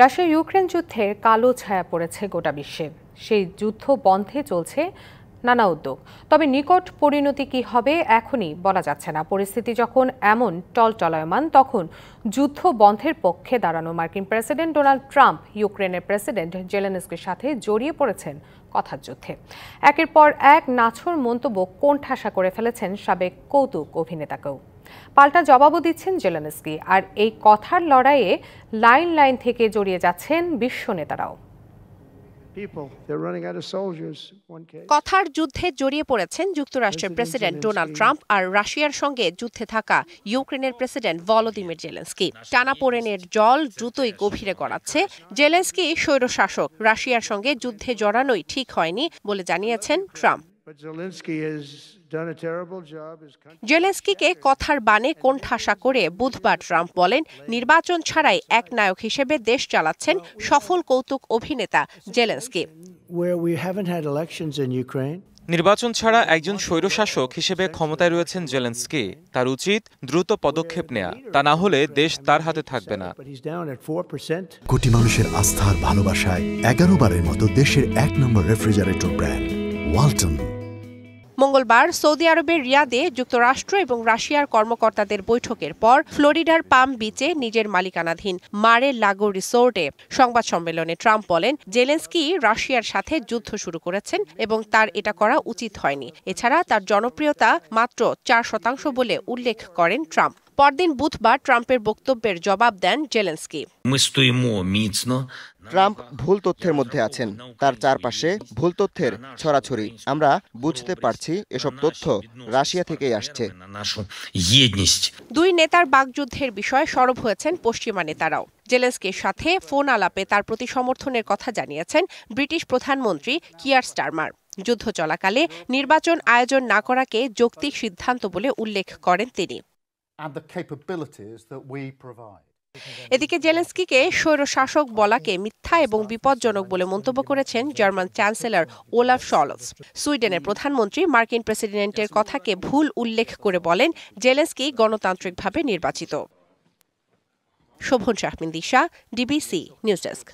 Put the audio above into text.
Russia Ukraine যুদ্ধের কালো ছায়া পড়েছে গোটা বিশ্বে। সেই যুদ্ধ বন্ধে চলছে নানা উদ্যোগ, তবে নিকট পরিণতি কি হবে এখনই বলা যাচ্ছে না। পরিস্থিতি যখন এমন টলটলায়মান, তখন যুদ্ধ বন্ধের পক্ষে দাঁড়ানো মার্কিন প্রেসিডেন্ট ডোনাল্ড ট্রাম্প ইউক্রেনের প্রেসিডেন্ট জেলেনস্কির সাথে জড়িয়ে পড়েছেন কথার যুদ্ধে। একের পর এক নাছোড় মন্তব্য কোণঠাসা করে ফেলেছেন সাবেক কৌতুক অভিনেতাকেও। পাল্টা জবাবও দিচ্ছেন জেলেনস্কি, আর এই কথার লড়াইয়ে লাইন লাইন থেকে জড়িয়ে যাচ্ছেন বিশ্ব নেতারাও। কথার যুদ্ধে জড়িয়ে পড়েছেন যুক্তরাষ্ট্রের প্রেসিডেন্ট ডোনাল্ড ট্রাম্প আর রাশিয়ার সঙ্গে যুদ্ধে থাকা ইউক্রেনের প্রেসিডেন্ট ভলোদিমির জেলেনস্কি। টানাপোড়েনের জল দ্রুতই গভীরে গড়াচ্ছে। জেলেনস্কি স্বৈরশাসক, রাশিয়ার সঙ্গে যুদ্ধে জড়ানোই ঠিক হয়নি বলে জানিয়েছেন ট্রাম্প। জেলেনস্কিকে কথার বাণে কোণঠাসা করে বুধবার ট্রাম্প বলেন, নির্বাচন ছাড়াই এক নায়ক হিসেবে দেশ চালাচ্ছেন সফল কৌতুক অভিনেতা জেলেনস্কি। নির্বাচন ছাড়া একজন স্বৈরশাসক হিসেবে ক্ষমতায় রয়েছেন জেলেনস্কি। তার উচিত দ্রুত পদক্ষেপ নেওয়া, তা না হলে দেশ তার হাতে থাকবে না। কোটি মানুষের আস্থার ভালোবাসায় 11 বারের মতো দেশের 1 নম্বর রেফ্রিজারেটর ব্র্যান্ড ওয়ালটন। মঙ্গলবার সৌদি আরবের রিয়াদে যুক্তরাষ্ট্র এবং রাশিয়ার কর্মকর্তাদের বৈঠকের পর ফ্লোরিডার পাম বিচে নিজের মালিকানাধীন মারে লাগো রিসোর্টে সংবাদ সম্মেলনে ট্রাম্প বলেন, জেলেনস্কি রাশিয়ার সাথে যুদ্ধ শুরু করেছেন এবং তার এটা করা উচিত হয়নি। এছাড়া তার জনপ্রিয়তা মাত্র 4% বলে উল্লেখ করেন ট্রাম্প। পরদিন বুধবার ট্রাম্পের বক্তব্যের জবাব দেন জেলেনস্কি। ট্রাম্প ভুল তথ্যের মধ্যে আছেন, তার চারপাশে ভুল তথ্যের ছড়াছড়ি। আমরা বুঝতে পারছি এসব তথ্য রাশিয়া থেকেই আসছে। দুই নেতার বাকযুদ্ধের বিষয়ে সরব হয়েছেন পশ্চিমা নেতারাও। জেলেনস্কির সাথে ফোন আলাপে তার প্রতি সমর্থনের কথা জানিয়েছেন ব্রিটিশ প্রধানমন্ত্রী কিয়ার স্টারমার। যুদ্ধ চলাকালে নির্বাচন আয়োজন না করাকে যৌক্তিক সিদ্ধান্ত বলে উল্লেখ করেন তিনি। এদিকে জেলেনস্কিকে স্বৈরশাসক বলাকে মিথ্যা এবং বিপজ্জনক বলে মন্তব্য করেছেন জার্মান চ্যান্সেলর ওলাফ শলজ। সুইডেনের প্রধানমন্ত্রী মার্কিন প্রেসিডেন্টের কথাকে ভুল উল্লেখ করে বলেন, জেলেনস্কি গণতান্ত্রিকভাবে নির্বাচিত। শোভন শাহমিন দিশা, ডিবিসি নিউজ ডেস্ক।